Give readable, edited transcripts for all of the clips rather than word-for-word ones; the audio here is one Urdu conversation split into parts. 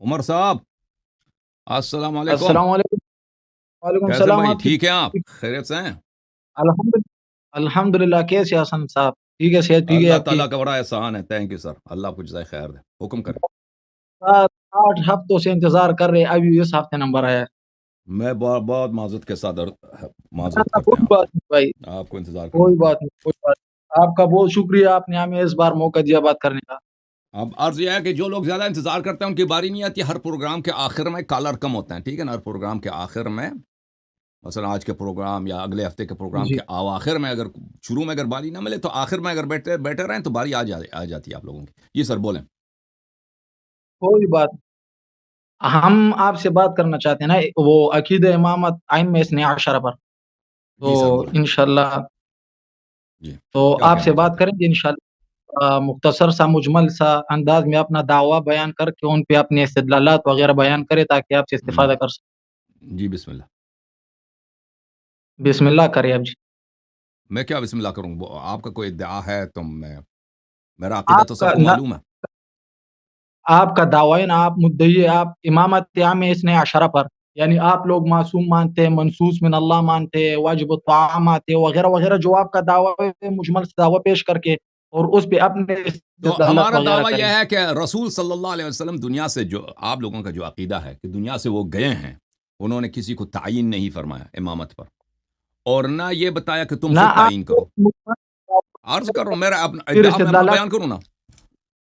عمر صاحب السلام علیکم. السلام علیکم. وعلیکم کیسے السلام. بھائی، آپ ٹھیک ہیں آپ؟ ٹھیک؟ خیریت سے ہیں؟ الحمد للہ. کیسے حسن صاحب؟ ٹھیک ہے، صحت ٹھیک ہے اللہ آپ کی؟ تعالیٰ کا بڑا احسان ہے. Thank you sir. اللہ کچھ جزائے خیر دے. حکم کریں. 8 ہفتوں سے انتظار کر رہے، ابھی اس ہفتے نمبر آیا. میں بہت بہت معذرت کے ساتھ نہ معذرت نہ، کرتے ہیں کوئی آپ سے. بات نہیں بھائی. آپ کو انتظار کرنا کوئی پڑا. بات نہیں، کوئی بات نہیں. آپ کا بہت شکریہ، آپ نے ہمیں اس بار موقع دیا بات کرنے کا. اب عرض یہ ہے کہ جو لوگ زیادہ انتظار کرتے ہیں ان کی باری نہیں آتی. ہر پروگرام کے آخر میں کالر کم ہوتے ہیں، ٹھیک ہے نا. ہر پروگرام کے آخر میں، مثلا آج کے پروگرام یا اگلے ہفتے کے پروگرام جی، کے آخر میں، اگر شروع میں اگر باری نہ ملے تو آخر میں اگر بیٹھے رہیں تو باری آ جاتی ہے آپ لوگوں کی. جی سر بولیں. کوئی بات نہیں. ہم آپ سے بات کرنا چاہتے ہیں نا، وہ عقید امامت ائمہ اثنی عشرہ پر. تو جی سر بولیں. انشاءاللہ جی تو کیا آپ سے کہنا بات چاہتے ہیں؟ کریں گے انشاءاللہ. مختصر سا مجمل سا انداز میں اپنا دعویٰ بیان کر کے ان پہ اپنے استدلالات وغیرہ بیان کرے تاکہ آپ سے استفادہ کر سکیں. جی بسم اللہ. بسم اللہ کرے اب جی. میں کیا بسم اللہ کروں؟ آپ کا کوئی ادعا ہے تو میرا عقیدہ تو آپ سب کا کو نہ معلوم ہے. آپ کا دعویٰ ہے نا، آپ مدعی ہے، آپ امامت عامہ اثنی عشرہ پر، یعنی آپ لوگ معصوم مانتے ہیں، منصوص من اللہ مانتے ہیں، واجب الطاعہ مانتے ہیں، وغیرہ وغیرہ. جو آپ کا دعویٰ ہے مجمل سے دعویٰ پیش کر کے اور اس پہ اپنے تو استدلالات ہمارا وغیرہ دعویٰ کریں. یہ ہے کہ رسول صلی اللہ علیہ وسلم دنیا سے، جو آپ لوگوں کا جو عقیدہ ہے کہ دنیا سے وہ گئے ہیں، انہوں نے کسی کو تعین نہیں فرمایا امامت پر، اور نہ یہ بتایا کہ تم نہ خود تعین آپ کرو. عرض کرو میرا اپنا پھر ادعا، میں اپنا استدلالات بیان کروں نا.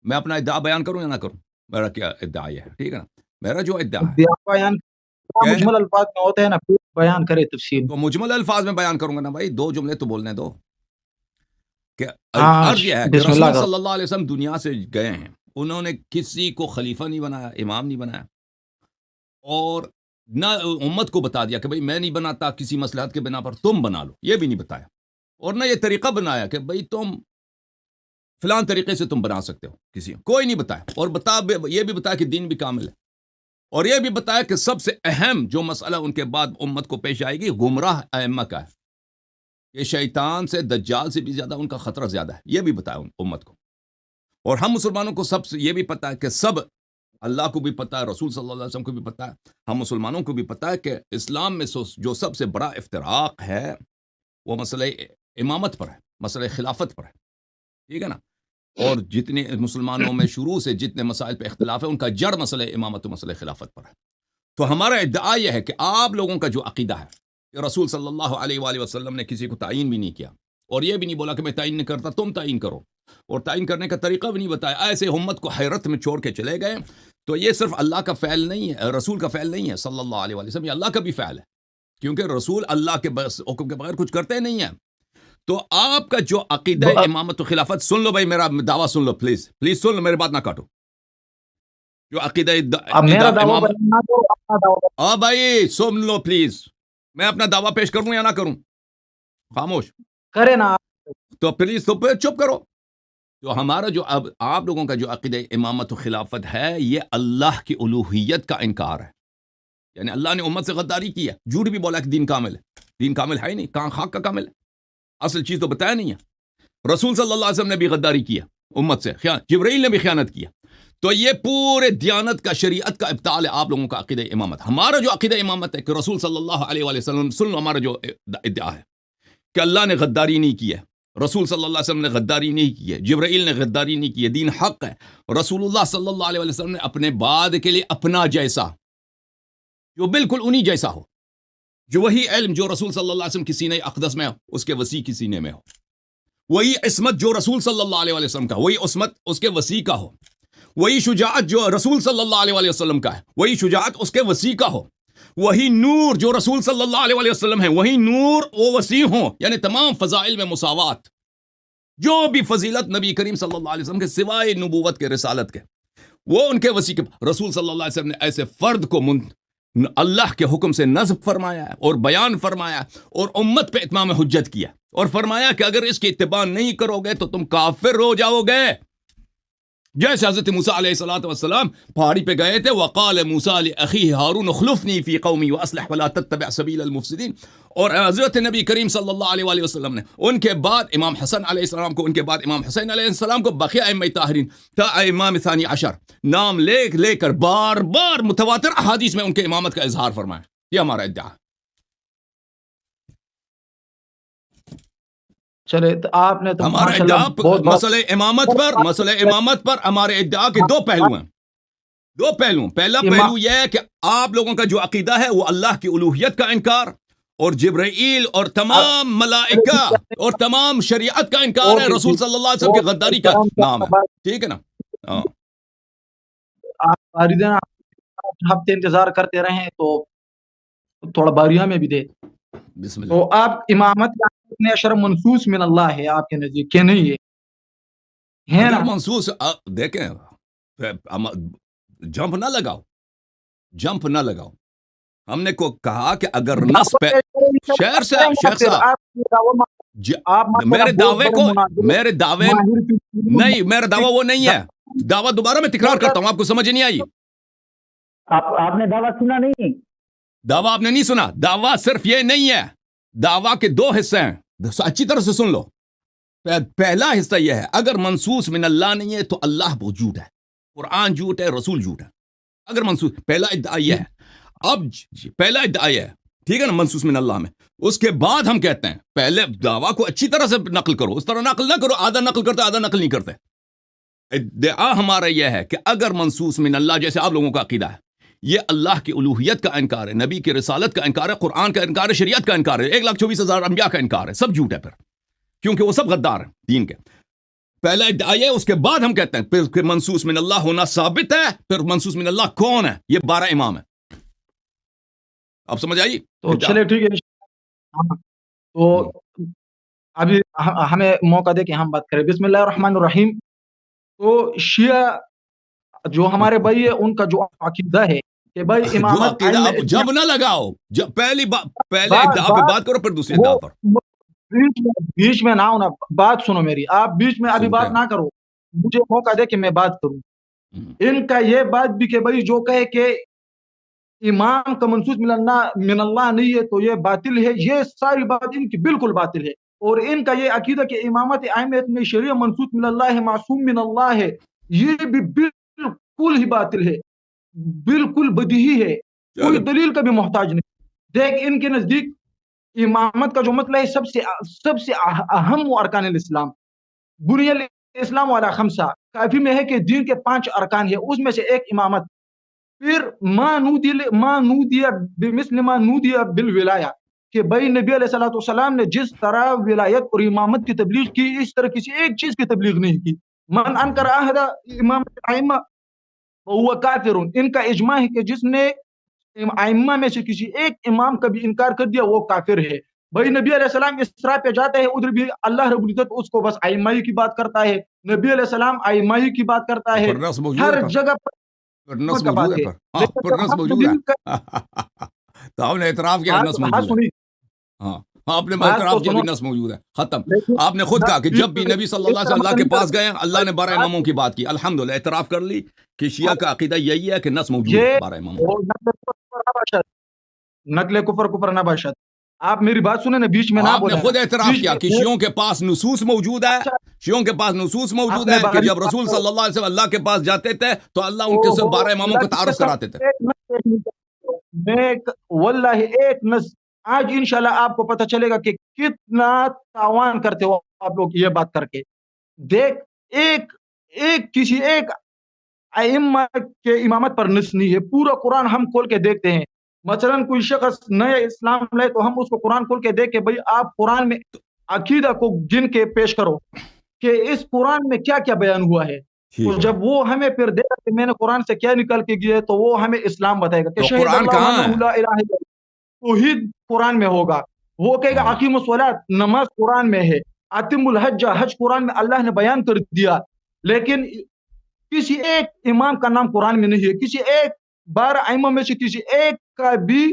میں اپنا ادعا بیان کروں یا نہ کروں؟ میرا کیا ادعا یہ ہے، ٹھیک ہے نا. میرا جو ادعا ہے بیان کہ مجمل الفاظ میں ہوتے ہیں نا، پھر بیان کرے تفصیل. تو مجمل الفاظ میں بیان کروں گا نا بھائی. دو جملے تو بولنے دو. کہ ہاں عرض یہ ہے کہ بسم اللہ رسول کرو. صلی اللہ علیہ وسلم دنیا سے گئے ہیں، انہوں نے کسی کو خلیفہ نہیں بنایا، امام نہیں بنایا، اور نہ امت کو بتا دیا کہ بھئی میں نہیں بناتا کسی مصلحت کے بنا پر، تم بنا لو، یہ بھی نہیں بتایا. اور نہ یہ طریقہ بنایا کہ بھئی تم فلان طریقے سے تم بنا سکتے ہو کسی، کوئی نہیں بتایا. اور یہ بھی بتایا کہ دین بھی کامل ہے. اور یہ بھی بتایا کہ سب سے اہم جو مسئلہ ان کے بعد امت کو پیش آئے گی گمراہ ائمہ کا ہے، کہ شیطان سے، دجال سے بھی زیادہ ان کا خطرہ زیادہ ہے. یہ بھی بتایا امت کو. اور ہم مسلمانوں کو سب سے یہ بھی پتا ہے کہ سب، اللہ کو بھی پتا ہے، رسول صلی اللہ علیہ وسلم کو بھی پتا ہے، ہم مسلمانوں کو بھی پتا ہے کہ اسلام میں جو سب سے بڑا افتراق ہے وہ مسئلہ امامت پر ہے، مسئلہ خلافت پر ہے، ٹھیک ہے نا. اور جتنے مسلمانوں میں شروع سے جتنے مسائل پہ اختلاف ہے ان کا جڑ مسئلہ امامت و مسئلہ خلافت پر ہے. تو ہمارا ادعا یہ ہے کہ آپ لوگوں کا جو عقیدہ ہے کہ رسول صلی اللہ علیہ وآلہ وسلم نے کسی کو تعین بھی نہیں کیا، اور یہ بھی نہیں بولا کہ میں تعین نہیں کرتا تم تعین کرو، اور تعین کرنے کا طریقہ بھی نہیں بتایا، ایسے امت کو حیرت میں چھوڑ کے چلے گئے. تو یہ صرف اللہ کا فعل نہیں ہے، رسول کا فعل نہیں ہے صلی اللہ علیہ وآلہ وسلم، یہ اللہ کا بھی فعل ہے، کیونکہ رسول اللہ کے بس حکم کے بغیر کچھ کرتے نہیں ہیں. تو آپ کا جو عقیدہ امامت و خلافت، سن لو بھائی، میرا دعویٰ سن لو پلیز، پلیز سن لو، میری بات نہ کاٹو. جو عقیدہ اب میرا دعویٰ امام، بیان نہ کرو، اپنا دعویٰ بھائی سن لو پلیز. میں اپنا دعویٰ پیش کروں یا نہ کروں؟ خاموش. کرے نا. تو پلیز تو پھر چپ کرو. تو ہمارا جو اب آپ لوگوں کا جو عقیدہ امامت و خلافت ہے، یہ اللہ کی الوہیت کا انکار ہے. یعنی اللہ نے امت سے غداری کی ہے، جھوٹ بھی بولا کہ دین کامل ہے. دین کامل ہے ہی نہیں، کہاں خاک کا کامل ہے، اصل چیز تو بتایا نہیں ہے. رسول صلی اللہ علیہ وسلم نے بھی غداری کیا امت سے، جبرائیل نے بھی خیانت کیا. تو یہ پورے دیانت کا، شریعت کا ابطال ہے آپ لوگوں کا عقیدہ امامت. ہمارا جو عقیدہ امامت ہے کہ رسول صلی اللہ علیہ وآلہ وسلم، سن لو ہمارا جو ادعا ہے کہ اللہ نے غداری نہیں کی ہے، رسول صلی اللہ علیہ وسلم نے غداری نہیں کی ہے، جبرائیل نے غداری نہیں کی ہے، دین حق ہے. رسول اللہ صلی اللہ علیہ وسلم نے اپنے بعد کے لیے اپنا جیسا، جو بالکل انہی جیسا ہو، جو وہی علم جو رسول صلی اللہ علیہ وسلم کی سینہ اقدس میں ہو، اس کے وسیع کی سینے میں ہو، وہی عصمت جو رسول صلی اللہ علیہ وسلم کا، وہی عصمت اس کے وسیع کا ہو، وہی شجاعت جو رسول صلی اللہ علیہ وسلم کا ہے، وہی شجاعت اس کے وسیع کا ہو، وہی نور جو رسول صلی اللہ علیہ وسلم ہے، وہی نور وہ وسیع ہوں. یعنی تمام فضائل میں مساوات، جو بھی فضیلت نبی کریم صلی اللہ علیہ وسلم کے سوائے نبوت کے، رسالت کے، وہ ان کے وسیع کے. رسول صلی اللہ علیہ وسلم نے ایسے فرد کو اللہ کے حکم سے نصب فرمایا ہے اور بیان فرمایا ہے، اور امت پہ اتمام حجت کیا، اور فرمایا کہ اگر اس کی اتباع نہیں کرو گے تو تم کافر ہو جاؤ گے. جیسے حضرت موسیٰ علیہ الصلوۃ والسلام پہاڑی پہ گئے تھے، وقال موسیٰ لأخیہ ہارون اخلفنی فی قومی واصلح ولا تتبع سبیل المفسدین، اور حضرت نبی کریم صلی اللہ علیہ وآلہ وسلم نے ان کے بعد امام حسن علیہ السلام کو، ان کے بعد امام حسین علیہ السلام کو، بقیہ ائمہ طاہرین تا امام ثانی عشر نام لے کر بار بار متواتر احادیث میں ان کے امامت کا اظہار فرمایا. یہ ہمارا ادعا ہے. چلے تو آپ نے تو ہمارا ماشاءاللہ ادعا بہت بہت مسئلہ امامت پر ہمارے ادعا کے دو پہلو ہیں. دو پہلو. پہلا پہلو یہ ہے کہ آپ لوگوں کا جو عقیدہ ہے وہ اللہ کی الوہیت کا انکار اور جبرائیل اور تمام ملائکہ اور تمام شریعت کا انکار ہے، رسول صلی اللہ علیہ وسلم کی غداری کا نام ہے. ٹھیک ہے نا؟ آپ والدین ہفتے انتظار کرتے رہیں تو تھوڑا باریاں میں بھی دے. بسم اللہ. تو آپ امامت کا ابن اشرف منصوص من اللہ ہے آپ کے نزدیک کہ نہیں ہے نا؟ اگر منصوص دیکھیں، جمپ نہ لگاؤ. ہم نے کو کہا کہ اگر نص پہ شیخ صاحب میرے دعوے وہ نہیں ہے. دعویٰ دوبارہ میں تکرار کرتا ہوں، آپ کو سمجھ نہیں آئی. آپ نے دعویٰ سنا نہیں؟ دعویٰ آپ نے نہیں سنا. دعویٰ صرف یہ نہیں ہے. دعویٰ کے دو حصے ہیں، اچھی طرح سے سن لو. پہلا حصہ یہ ہے اگر منصوص من اللہ نہیں ہے تو اللہ جھوٹ ہے، قرآن جھوٹ ہے، رسول جھوٹ ہے. اگر منصوص، پہلا ادعا یہ ہے. اب پہلا ادعا یہ ہے، ٹھیک ہے نا، منصوص من اللہ میں. اس کے بعد ہم کہتے ہیں پہلے دعویٰ کو اچھی طرح سے نقل کرو. اس طرح نقل نہ کرو، آدھا نقل کرتے آدھا نقل نہیں کرتے. ادعا ہمارا یہ ہے کہ اگر منصوص من اللہ، جیسے آپ لوگوں کا عقیدہ ہے، یہ اللہ کی الوہیت کا انکار ہے، نبی کی رسالت کا انکار ہے، قرآن کا انکار ہے، شریعت کا انکار ہے، 1,24,000 انبیاء کا انکار ہے، سب جھوٹ ہے پھر، کیونکہ وہ سب غدار ہیں دین کے. پہلا ادعا یہ. اس کے بعد ہم کہتے ہیں پھر منصوص من اللہ ہونا ثابت ہے. پھر منصوص من اللہ کون ہے؟ یہ 12 امام ہے. اب سمجھ آئی؟ تو چلے ٹھیک ہے. تو ابھی ہمیں موقع دے کہ ہم بات کریں. بسم اللہ الرحمن الرحیم. تو شیعہ جو ہمارے بھائی ہے، ان کا جو عقیدہ ہے کہ بھائی امامت جب نہ لگاؤ، جب پہلے ادعا پہ بات کرو پھر دوسرے ادعا پر. بیچ میں نہ ہونا. بات سنو میری. آپ بیچ میں ابھی بات نہ کرو، مجھے موقع دے کہ میں بات کروں. ان کا یہ بات بھی کہ بھائی جو کہے کہ امام کا منصوص من اللہ نہیں ہے تو یہ باطل ہے، یہ ساری بات ان کی بالکل باطل ہے. اور ان کا یہ عقیدہ کہ امامت ائمۃ میں شریعہ منصوص من اللہ ہے، معصوم من اللہ ہے، یہ بھی بالکل ہی باطل ہے، بالکل بدیہی ہے، کوئی دلیل کا بھی محتاج نہیں. دیکھ، ان کے نزدیک امامت کا جو مطلب ہے سب سے اہم و ارکان الاسلام، بنی الاسلام علی خمسہ، کافی میں ہے کہ دین کے 5 ارکان ہے، اس میں سے ایک امامت. پھر ما نودی بمثل ما نودی بالولایہ، کہ بھائی نبی علیہ الصلوۃ والسلام نے جس طرح ولایت اور امامت کی تبلیغ کی، اس طرح کسی ایک چیز کی تبلیغ نہیں کی. من انکر احد امامت ائمہ وہ کافر. ان کا اجماع ہے کہ جس نے ائمہ میں سے کسی ایک امام کا بھی انکار کر دیا وہ کافر ہے. بھائی نبی علیہ السلام اسراء پہ جاتے ہیں، ادھر بھی اللہ رب العزت اس کو بس ائمہ ہی کی بات کرتا ہے، نبی علیہ السلام ائمہ ہی کی بات کرتا ہے، ہر جگہ پر نص موجود ہے. تو ہم نے اعتراف کیا نص موجود ہے. ہاں، آپ نے اعتراف کیا بھی نص موجود ہے. ختم. آپ نے خود کہا کہ جب بھی نبی صلی اللہ علیہ وسلم اللہ کے پاس گئے اللہ نے 12 اماموں کی بات کی. الحمدللہ اعتراف کر لی کہ شیعہ کا عقیدہ یہی ہے کہ نص موجود ہے 12 اماموں. نقل کفر نہ باشد. آپ میری بات سنیں نا، بیچ میں نہ بولیں. آپ نے خود اعتراف کیا کہ شیعوں کے پاس نصوص موجود ہے، شیعوں کے پاس نصوص موجود ہے کہ جب رسول صلی اللہ علیہ وسلم اللہ کے پاس جاتے تھے تو اللہ ان کے سے 12 اماموں کا تعارف کراتے تھے. واللہ ایک نص آج انشاءاللہ آپ کو پتہ چلے گا کہ کتنا تاوان کرتے ہو آپ لوگ یہ بات کر کے. دیکھ، کسی ایک ائمہ کے امامت پر نص نہیں ہے. پورا قرآن ہم کھول کے دیکھتے ہیں. مثلا کوئی شخص نئے اسلام لائے تو ہم اس کو قرآن کھول کے دیکھ کے بھائی آپ قرآن میں عقیدہ کو گن کے پیش کرو کہ اس قرآن میں کیا کیا بیان ہوا ہے. اور جب وہ ہمیں پھر دے گا کہ میں نے قرآن سے کیا نکال کے گیا تو وہ ہمیں اسلام بتائے گا کہ شہید اللہ لا الہ الا اللہ، توحید قرآن میں ہوگا. وہ کہے گا اقیم الصلاۃ، نماز قرآن میں ہے. اتم الحج، حج قرآن میں اللہ نے بیان کر دیا. لیکن کسی ایک امام کا نام قرآن میں نہیں ہے. کسی ایک 12 ائمہ میں سے کسی ایک کا بھی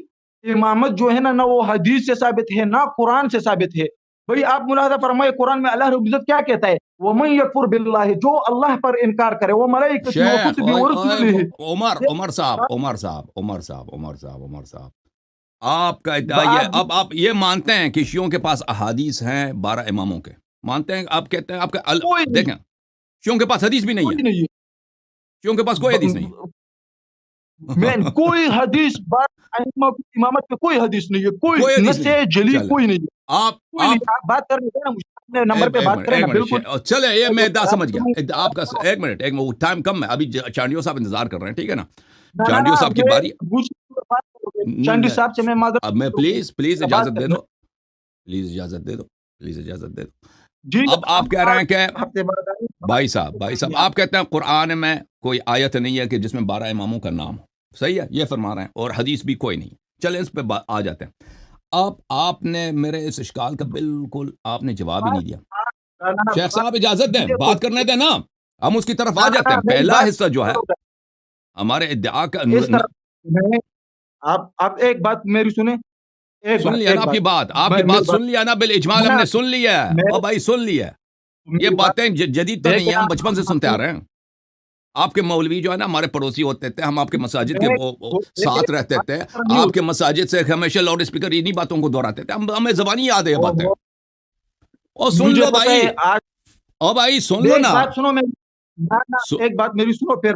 امامت جو ہے نا وہ حدیث سے ثابت ہے نہ قرآن سے ثابت ہے. بھائی آپ ملاحظہ فرمائے قرآن میں اللہ رب العزت کیا کہتا ہے وَمَن يَكْفُرْ بِاللَّهِ جو اللہ پر انکار کرے وہ ملائکتی شیخ وکتبی ورسلہ عمر صاحب آپ کا ادعا یہ اب آپ یہ مانتے ہیں کہ شیعوں کے پاس احادیث ہیں 12 اماموں کے مانتے ہیں آپ کہتے ہیں آپ کا دیکھیں شیعوں کے پاس حدیث بھی نہیں ہے شیعوں کے پاس کوئی حدیث نہیں کوئی حدیث امامت پہ کوئی حدیث نہیں ہے کوئی نص جلی کوئی نہیں ہے آپ بات کر رہے ہیں نا نمبر پہ بات کریں نا بالکل چلے یہ میں ادعا سمجھ گیا آپ کا ایک منٹ ٹائم کم ہے ابھی چانڈیو صاحب انتظار کر رہے ہیں ٹھیک ہے نا چانڈیو صاحب کی باری چانڈی صاحب سے میں اب میں پلیز اجازت دے دو اجازت دے دو جی اب آپ کہہ رہے ہیں کہ بھائی صاحب آپ کہتے ہیں قرآن میں کوئی آیت نہیں ہے کہ جس میں 12 اماموں کا نام ہو صحیح ہے یہ فرما رہے ہیں اور حدیث بھی کوئی نہیں چلے اس پہ آ جاتے ہیں اب آپ نے میرے اس اشکال کا بالکل آپ نے جواب ہی نہیں دیا شیخ صاحب اجازت دیں بات کرنے دیں نا ہم اس کی طرف آ جاتے ہیں پہلا حصہ جو ہے ہمارے ادعا کا آپ ایک بات میری سنیں سن لیا نا آپ کی بات سن لیا نا بالاجمال ہم نے سن لیا ہے بھائی سن لیا یہ باتیں جدید تو نہیں ہیں ہم بچپن سے سنتے آ رہے ہیں آپ کے مولوی جو ہے نا ہمارے پڑوسی ہوتے تھے ہم آپ کے مساجد کے ساتھ رہتے تھے آپ کے مساجد سے ہمیشہ لاؤڈ اسپیکر انہی باتوں کو دہراتے تھے ہمیں زبانی یاد ہے یہ باتیں اور سن لو بھائی او بھائی سن لو نا ایک بات میری سنو پھر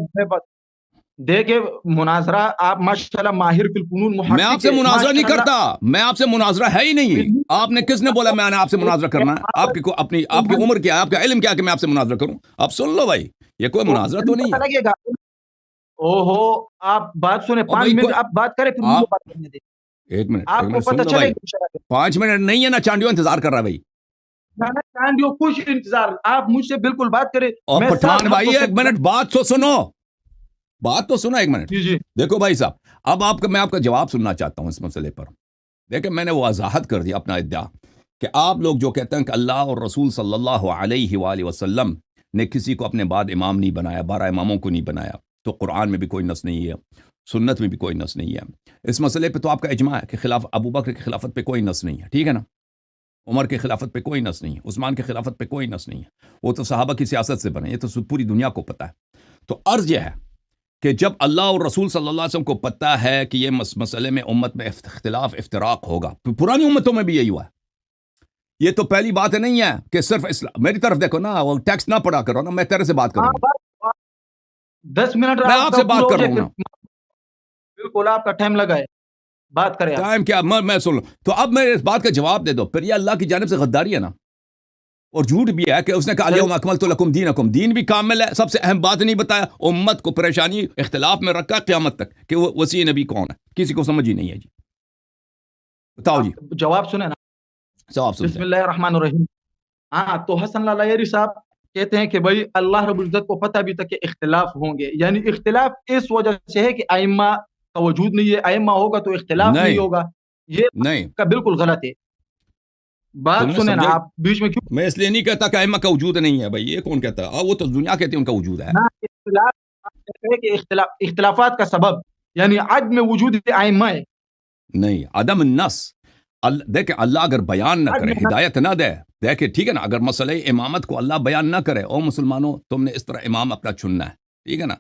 دیکھیں مناظرہ آپ ماشاءاللہ ماہر فی الفنون محقق میں آپ سے مناظرہ نہیں کرتا میں آپ سے مناظرہ ہے ہی نہیں آپ نے کس نے بولا میں نے آپ سے مناظرہ کرنا ہے آپ کی عمر کیا ہے آپ کا علم کیا کہ میں آپ سے مناظرہ کروں آپ سن لو بھائی یہ کوئی مناظرہ تو نہیں ہے اوہو آپ بات سنیں 5 منٹ آپ بات کریں پھر مجھے بات کرنے دیں ایک منٹ آپ کو پتہ چلے 5 منٹ نہیں ہے نا چانڈیو انتظار کر رہا ہے بھائی چانڈیو کچھ انتظار آپ مجھ سے بالکل بات کریں اور پٹھان بھائی ایک منٹ بات تو سنو ایک منٹ دیکھو بھائی صاحب اب میں آپ کا جواب سننا چاہتا ہوں اس مسئلے پر دیکھیں میں نے وہ وضاحت کر دیا اپنا ادعا کہ آپ لوگ جو کہتے ہیں کہ اللہ اور رسول صلی اللہ علیہ وآلہ وسلم نے کسی کو اپنے بعد امام نہیں بنایا 12 اماموں کو نہیں بنایا تو قرآن میں بھی کوئی نص نہیں ہے سنت میں بھی کوئی نص نہیں ہے اس مسئلے پہ تو آپ کا اجماع ہے کہ ابو بکر کی خلافت پہ کوئی نص نہیں ہے ٹھیک ہے نا عمر کی خلافت پہ کوئی نص نہیں ہے عثمان کی خلافت پہ کوئی نص نہیں ہے وہ تو صحابہ کی سیاست سے بنے یہ تو پوری دنیا کو پتہ ہے تو عرض یہ ہے کہ جب اللہ اور رسول صلی اللہ علیہ وسلم کو پتہ ہے کہ یہ مسئلے میں امت میں اختلاف افتراق ہوگا پرانی امتوں میں بھی یہی ہوا ہے یہ تو پہلی بات نہیں ہے کہ صرف اسلام میری طرف دیکھو نا وہ ٹیکسٹ نہ پڑا کرو نا میں تیرے سے بات کر رہا ہوں 10 منٹ میں آپ سے بات کر رہا ہوں نا بالکل آپ کا ٹائم لگا ہے بات کریں ٹائم کیا میں سن لوں تو اب میں اس بات کا جواب دے دو پھر یہ اللہ کی جانب سے غداری ہے نا اور جھوٹ بھی ہے کہ اس نے کہا الیوم اکملت لکم دینکم دین بھی کامل ہے سب سے اہم بات نہیں بتایا امت کو پریشانی اختلاف میں رکھا قیامت تک کہ وہ وسیع نبی کون ہے کسی کو سمجھ ہی نہیں ہے جی بتاؤ جی جواب سنیں نا جواب سنیں بسم اللہ الرحمن الرحیم ہاں تو حسن لالایری صاحب کہتے ہیں کہ بھائی اللہ رب العزت کو پتہ بھی تھا کہ اختلاف ہوں گے یعنی اختلاف اس وجہ سے ہے کہ ائمہ کا وجود نہیں ہے ائمہ ہوگا تو اختلاف نہیں ہوگا یہ نہیں کا بالکل غلط ہے بات سنیں نا آپ بیچ میں کیوں میں اس لیے نہیں کہتا کہ ائمہ کا وجود نہیں ہے بھائی یہ کون کہتا ہے وہ تو دنیا کہتی ہے ان کا وجود ہے اختلافات کا سبب یعنی عدم وجود ائمہ ہے نہیں عدم النص دیکھیں اللہ اگر بیان نہ کرے ہدایت نہ دے دیکھیں ٹھیک ہے نا اگر مسئلہ امامت کو اللہ بیان نہ کرے او مسلمانوں تم نے اس طرح امام اپنا چننا ہے ٹھیک ہے نا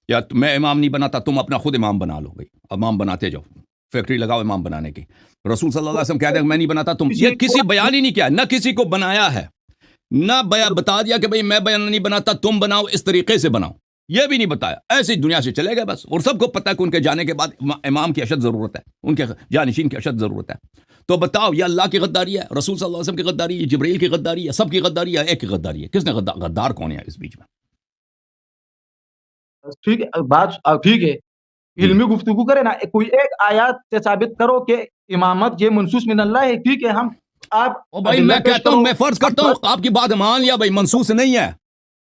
یا میں امام نہیں بناتا تم اپنا خود امام بنا لو بھائی امام بناتے جاؤ فیکٹری لگاؤ امام بنانے کی رسول صلی اللہ علیہ وسلم کہہ دیں میں نہیں بناتا تم یہ کسی بیان ہی نہیں کیا نہ کسی کو بنایا ہے نہ بتا دیا کہ بھئی میں بیان نہیں بناتا تم بناؤ اس طریقے سے بناؤ یہ بھی نہیں بتایا ایسے ہی دنیا سے چلے گئے بس اور سب کو پتہ ہے کہ ان کے جانے کے بعد امام کی اشد ضرورت ہے ان کے جانشین کی اشد ضرورت ہے تو بتاؤ یہ اللہ کی غداری ہے رسول صلی اللہ علیہ وسلم کی غداری ہے جبرائیل کی غداری ہے سب کی غداری ہے ایک کی غداری ہے کس نے غدار کون ہے اس بیچ میں ٹھیک ہے بات ٹھیک ہے علمی گفتگو کرے نا کوئی ایک آیات سے ثابت کرو کہ امامت یہ منصوص من اللہ ہے ٹھیک ہے ہم آپ بھائی میں کہتا ہوں میں فرض کرتا ہوں آپ کی بات مان لیا بھائی منصوص نہیں ہے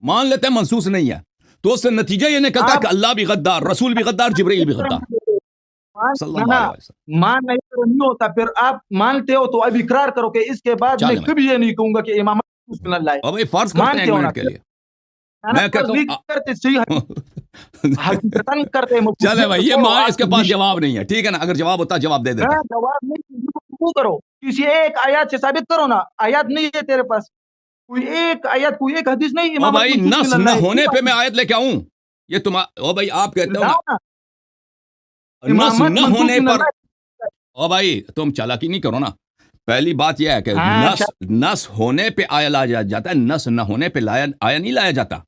مان لیتے ہیں منصوص نہیں ہے تو اس سے نتیجہ یہ نہیں کہتا کہ اللہ بھی غدار رسول بھی غدار جبرائیل بھی غدار مان نہیں ہوتا پھر آپ مانتے ہو تو اب اقرار کرو کہ اس کے بعد میں کبھی یہ نہیں کہوں گا کہ امامت منصوص من اللہ ہے بھائی فرض کرتے ہیں ایک منٹ کے لیے میں کہتا ہوں چلے بھائی یہ اس کے پاس جواب نہیں ہے ٹھیک ہے نا اگر جواب ہوتا جواب دے دیتا جواب نہیں کرو کسی ایک آیات سے ثابت کرو نا. آیات نہیں ہے تیرے پاس, کوئی ایک آیات, کوئی ایک حدیث نہیں. او امامت بھائی منسوخ نس من نہ اللہ ہے. ہونے پہ میں آیت لے کے آؤں؟ یہ تم او بھائی آپ کہتے ہو نا لاؤ نا. نس امامت نہ منسوخ ہونے من پر. اللہ. او بھائی تم چالاکی نہیں کرو نا. پہلی بات یہ ہے کہ ہاں نس ہونے پہ آیا لایا جاتا ہے, نس نہ ہونے پہ آیا نہیں لایا جاتا.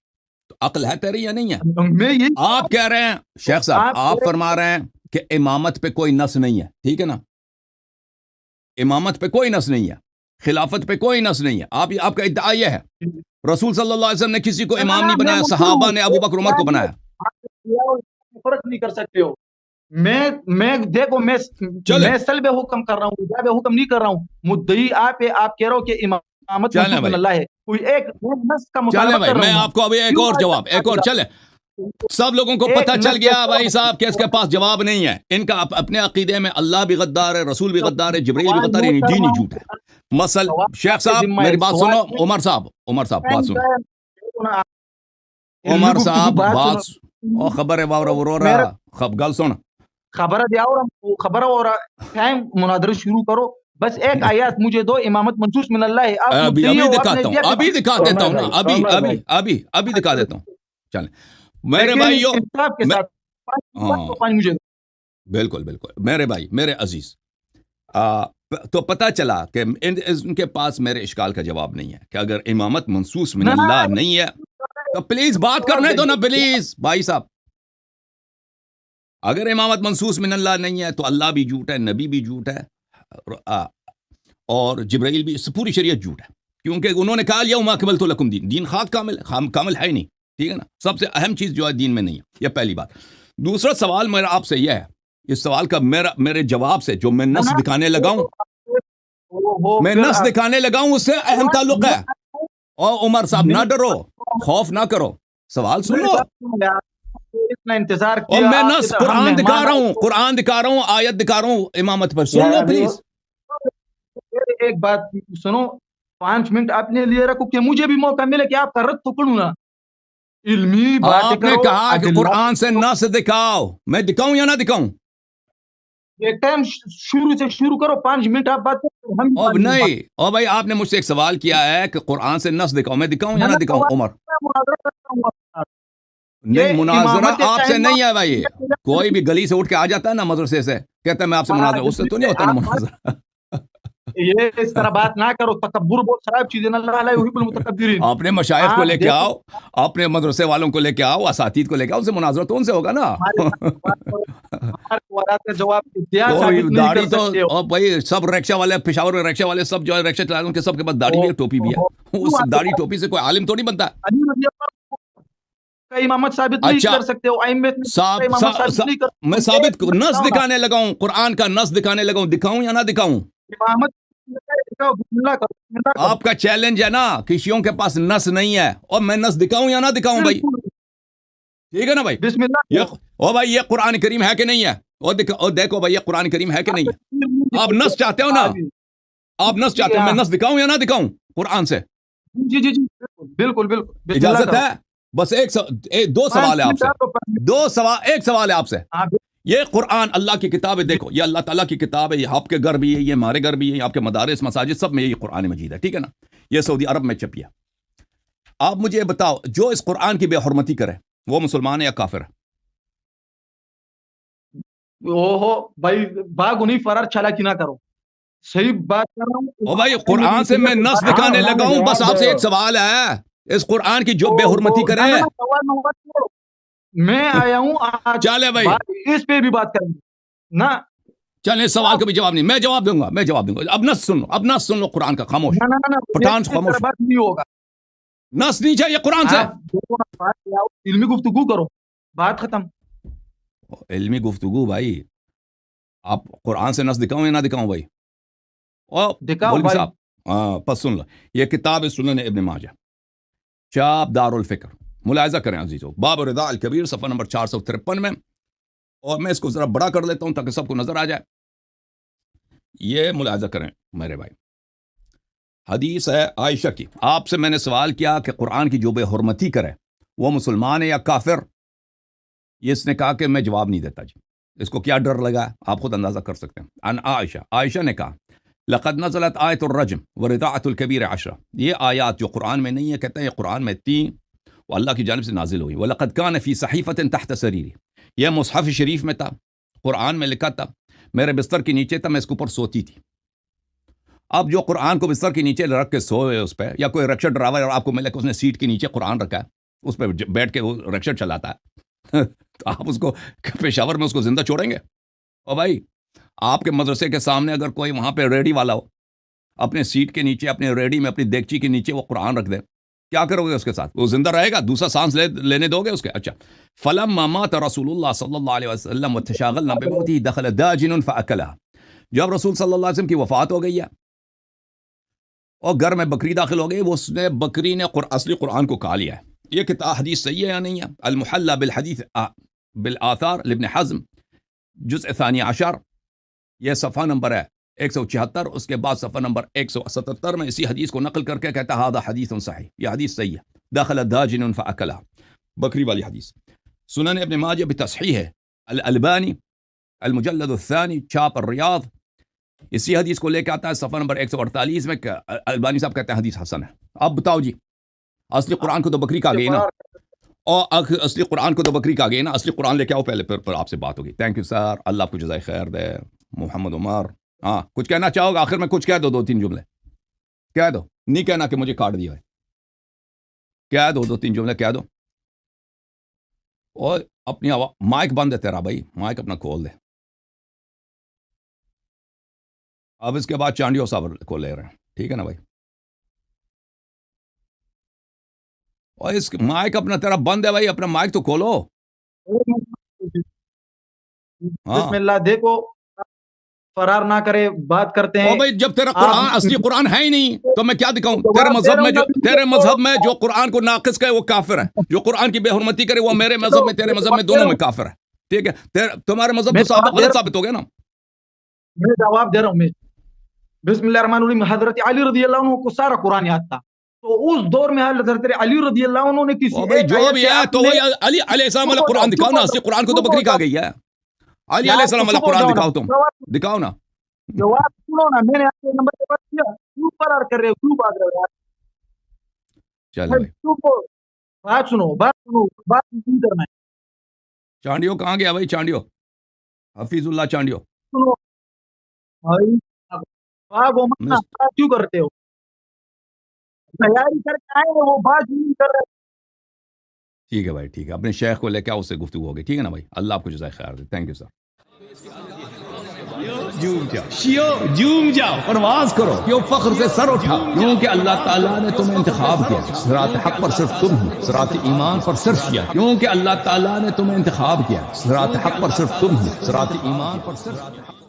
تو عقل ہے تیری یا نہیں ہے؟ میں یہی آپ کہہ رہے ہیں شیخ صاحب, آپ فرما رہے ہیں کہ امامت پہ کوئی نس نہیں ہے, ٹھیک ہے نا, امامت پہ کوئی نس نہیں ہے, خلافت پہ کوئی نس نہیں ہے. آپ کا ادعا یہ ہے رسول صلی اللہ علیہ وسلم نے کسی کو امام نہیں بنایا, صحابہ نے ابو بکر عمر کو بنایا. فرق نہیں کر سکتے ہو. میں دیکھو میں سلب حکم کر رہا ہوں, ایجاب حکم نہیں کر رہا ہوں. مدعی آپ ہے, آپ کہہ رہے ہو کہ امامت چلیں منسوخ من بھائی, اللہ ہے. کوئی ایک نص کا چلیں مطالبہ بھائی, کر رہا میں ہوں. آپ کو ابھی ایک اور جواب, ایک اور چلے. سب لوگوں کو پتہ چل گیا بھائی صاحب کہ اس کے پاس جواب نہیں ہے. ان کا اپنے عقیدے میں اللہ بھی غدار ہے, رسول بھی غدار ہے, جبریل بھی غدار ہے, دین ہی جھوٹ ہے. شیخ صاحب میری بات سنو. عمر صاحب بات سنو. عمر صاحب بات او خبر ہے باورا ورورا خب گل سن. خبر دیا خبر اور ٹائم مناظرہ شروع کرو. بس ایک آیات مجھے دو, امامت منسوخ من اللہ ہے. آپ ابھی دکھاتا ہوں, ابھی دکھا دیتا ہوں نا, ابھی دکھا دیتا ہوں. چلیں میرے بھائیو, انصاف کے ساتھ مجھے بالکل میرے بھائی, میرے عزیز, تو پتہ چلا کہ ان کے پاس میرے اشکال کا جواب نہیں ہے کہ اگر امامت منسوخ من اللہ نہیں ہے تو پلیز بات کرنے دو نا پلیز بھائی صاحب. اگر امامت منسوخ من اللہ نہیں ہے تو اللہ بھی جھوٹ ہے, نبی بھی جھوٹ ہے, اور جبرائیل بھی, پوری شریعت جھوٹ ہے. کیونکہ انہوں نے کہا یوم اکملت لکم دین خاک کامل ہے ہی نہیں, ٹھیک ہے نا. سب سے اہم چیز جو ہے دین میں نہیں ہے, یہ پہلی بات. دوسرا سوال میرا آپ سے یہ ہے, اس سوال کا میرے جواب سے جو میں نص دکھانے لگاؤں, اس سے اہم تعلق ہے. اور عمر صاحب نہ ڈرو, خوف نہ کرو, سوال سن لو. اتنا انتظار اور کیا. میں نص قرآن دکھا رہا ہوں, آیت دکھا رہا ہوں امامت پر, سن لو پلیز. ایک بات سنو, 5 منٹ اپنے لیے رکھو کہ مجھے بھی موقع ملے کہ آپ کا رد تو پڑھوں نا. علمی بات آپ نے کہا کہ قرآن سے نص دکھاؤ, میں دکھاؤں یا نہ دکھاؤں؟ ایک ٹائم شروع سے شروع کرو, 5 منٹ آپ بات کرو. اب نہیں, او بھائی آپ نے مجھ سے ایک سوال کیا ہے کہ قرآن سے نص دکھاؤ, میں دکھاؤں یا نہ دکھاؤں؟ عمر نہیں, مناظرہ آپ سے نہیں ہے بھائی. کوئی بھی گلی سے اٹھ کے آ جاتا ہے نا مدرسے سے, کہتا ہے میں آپ سے مناظرہ, اس سے تو نہیں ہوتا نا مناظرہ. یہ اس طرح بات نہ کرو, تکبر بہت خراب چیز ہے, اللہ لا یحب المتکبرین. اپنے مشائخ کو لے کے آؤ, اپنے مدرسے والوں کو لے کے آؤ, اساتید کو لے کے آؤ, ان سے مناظرہ تو ان سے ہوگا نا. داڑھی تو بھائی سب رکشا والے, پشاور میں رکشا والے سب جو ہے رکشا چلا رہے ہیں, ان کے سب کے پاس داڑھی بھی ہے, ٹوپی بھی ہے. اس داڑھی ٹوپی سے کوئی عالم تو نہیں بنتا. امامت ثابت نہیں کر سکتے ہو, میں ثابت نص دکھانے لگاؤں, قرآن کا نص دکھانے لگاؤں, دکھاؤں یا نہ دکھاؤں؟ آپ کا چیلنج ہے نا کہ شیعوں کے پاس نص نہیں ہے, اور میں نص دکھاؤں یا نہ دکھاؤں بھائی؟ ٹھیک ہے نا بھائی. بسم اللہ. او بھائی یہ قرآن کریم ہے کہ نہیں ہے؟ اور دیکھو بھائی یہ قرآن کریم ہے کہ نہیں ہے؟ آپ نص چاہتے ہو نا, آپ نص چاہتے ہو, میں نص دکھاؤں یا نہ دکھاؤں قرآن سے؟ جی بالکل اجازت ہے؟ بس دو سوال ہے آپ سے, ایک سوال ہے آپ سے. یہ قرآن اللہ کی کتاب ہے, دیکھو یہ اللہ تعالیٰ کی کتاب ہے, یہ آپ کے گھر بھی ہے, یہ ہمارے گھر بھی ہے, یہ آپ کے مدارس مساجد سب میں یہ قرآن مجید ہے, ٹھیک ہے نا. یہ سعودی عرب میں چھپی ہے. آپ مجھے یہ بتاؤ, جو اس قرآن کی بے حرمتی کرے وہ مسلمان ہے یا کافر ہے؟ بھائی باغ نہیں فرار چالاکی نہ کرو, صحیح بات کر رہا ہوں. او بھائی قرآن سے میں نص دکھانے لگا ہوں, بس آپ سے ایک سوال ہے, اس قرآن کی جو بے حرمتی کرے. میں آیا ہوں چلے بھائی, اس پہ بھی بات کریں نا. چلیں سوال کا بھی جواب نہیں, میں جواب دوں گا. اب نص سن لو قرآن کا, خاموش پٹھان خاموش. بات نہیں ہوگا, نص نہیں چاہیے قرآن سے. علمی گفتگو کرو, بات ختم. علمی گفتگو بھائی, آپ قرآن سے نص دکھاؤں یا نہ دکھاؤں بھائی؟ مولوی صاحب پس سن لو, یہ کتاب سنن ابن ماجہ, چاپ دار الفکر, ملاحظہ کریں عزیزو, باب رضا الکبیر, صفحہ نمبر 453 میں. اور میں اس کو ذرا بڑا کر لیتا ہوں تاکہ سب کو نظر آ جائے. یہ ملاحظہ کریں میرے بھائی, حدیث ہے عائشہ کی. آپ سے میں نے سوال کیا کہ قرآن کی جو بے حرمتی کرے وہ مسلمان ہے یا کافر؟ یہ اس نے کہا کہ میں جواب نہیں دیتا جی. اس کو کیا ڈر لگا آپ خود اندازہ کر سکتے ہیں. عائشہ نے کہا لقد نزلت آیت الرجم ورضاعۃ الکبیر 10، یہ آیات جو قرآن میں نہیں ہے کہتے ہیں یہ قرآن میں تھی وہ اللہ کی جانب سے نازل ہوئی. وَلَقَدْ كَانَ فِي صَحِيفَةٍ تَحْتَ سَرِيرِ، یہ مصحف شریف میں تھا، قرآن میں لکھا تھا، میرے بستر کے نیچے تھا، میں اس کے اوپر سوتی تھی. اب جو قرآن کو بستر کے نیچے رکھ کے سوئے اس پہ، یا کوئی رکشا ڈرائیور اور آپ کو ملے کہ اس نے سیٹ کے نیچے قرآن رکھا ہے، اس پہ بیٹھ کے وہ رکشا چلاتا ہے تو آپ اس کو پشاور میں اس کو زندہ چھوڑیں گے؟ او بھائی، آپ کے مدرسے کے سامنے اگر کوئی وہاں پہ ریڈی والا ہو، اپنے سیٹ کے نیچے، اپنے ریڈی میں، اپنی دیگچی کے نیچے وہ قرآن رکھ دے، کیا کرو گے اس کے ساتھ؟ وہ زندہ رہے گا؟ دوسرا سانس لینے دو گے اس کے؟ اچھا. فلما مات رسول اللہ صلی اللہ علیہ وسلم وتشاغلنا بموته دخل داجن فاکلها، جب رسول صلی اللہ علیہ وسلم کی وفات ہو گئی ہے اور گھر میں بکری داخل ہو گئی، وہ اس نے بکری نے اصلی قرآن کو کھا لیا ہے. یہ کتاب حدیث صحیح ہے یا نہیں ہے؟ المحلى بالحدیث بالآثار لابن حزم جزء ثانی عشر، یہ صفحہ نمبر ہے 176، اس کے بعد صفحہ نمبر 177 میں اسی حدیث کو نقل کر کے کہتا ہے هذا حدیث صحیح، یہ حدیث صحیح ہے. دخل داجن فاکلها، بکری والی حدیث. سنن ابن ماجہ بتصحیح ہے، الالبانی المجلد الثانی چھاپ الریاض اسی حدیث کو لے کے آتا ہے صفحہ نمبر 148 میں، البانی صاحب کہتے ہیں حدیث حسن ہے. اب بتاؤ جی، اصلی قرآن کو تو بکری کھا گئی نا، اور اصلی قرآن کو تو بکری کھا گئی نا، اصلی قرآن لے کے آؤ پہلے، پھر آپ سے بات ہوگی. تھینک یو سر، اللہ آپ کو جزائے خیر دے. محمد عمر، ہاں کچھ کہنا چاہو گا؟ آخر میں کچھ کہہ دو، 2-3 جملے کہہ دو، نہیں کہنا کہ مجھے کاٹ دیا ہے، کہہ دو 2-3 جملے کہہ دو. اور اپنی مائک بند ہے تیرا بھائی، مائک اپنا کھول دے. اب اس کے بعد چانڈیو صاحب کو لے رہے ہیں، ٹھیک ہے نا بھائی؟ اور اس مائک اپنا تیرا بند ہے بھائی، اپنا مائک تو کھولو. بسم اللہ. دیکھو فرار نہ کرے، بات کرتے ہیں. بھائی جب تیرا قرآن اصلی قرآن ہے ہی نہیں تو میں کیا دکھاؤں؟ تیرے مذہب میں جو قرآن کو ناقص کرے وہ کافر ہے، جو قرآن کی بے حرمتی کرے وہ میرے مذہب میں، تیرے مذہب میں، دونوں میں کافر ہے. ٹھیک ہے، تمہارے مذہب تو غلط ثابت ہو گیا نا. میں جواب دے رہا ہوں. میں بسم اللہ الرحمن الرحیم. حضرت علی رضی اللہ عنہ کو سارا قرآن یاد تھا، تو اس دور میں حضرت علی رضی اللہ عنہ نے کسی جو بھی ہے تو وہی علی علیہ السلام والا قرآن دکھاؤ نا. اصلی قرآن کو تو بکری کھا گئی ہے. علی علیہ السلام والا قرآن دکھاؤ، تم دکھاؤ نا. جواب سنو نا، میں نے آپ کے نمبر پہ بات کیا، کیوں فرار کر رہے ہو، کیوں بھاگ رہے ہو؟ چلو بات سنو، بات نہیں کرنا ہے. چانڈیو کہاں گیا بھائی؟ چانڈیو، حفیظ اللہ چانڈیو، سنو بھائی، کیوں کرتے ہو؟ تیاری کر کے آئے وہ بات نہیں کر رہے. ٹھیک ہے بھائی، ٹھیک ہے، اپنے شیخ کو لے کے آؤ، اس سے گفتگو ہوگی. ٹھیک ہے نا بھائی؟ اللہ آپ کو جزائے خیر دے. Thank you sir. جھوم جاؤ، پرواز کرو، کیوں فخر سے سر اٹھا، کیونکہ اللہ تعالیٰ نے تمہیں انتخاب کیا. صراط حق پر صرف تم ہو، صراط ایمان پر صرف کیا، کیونکہ اللہ تعالیٰ نے تمہیں انتخاب کیا. صراط حق پر صرف تم ہو، صراط ایمان پر صرف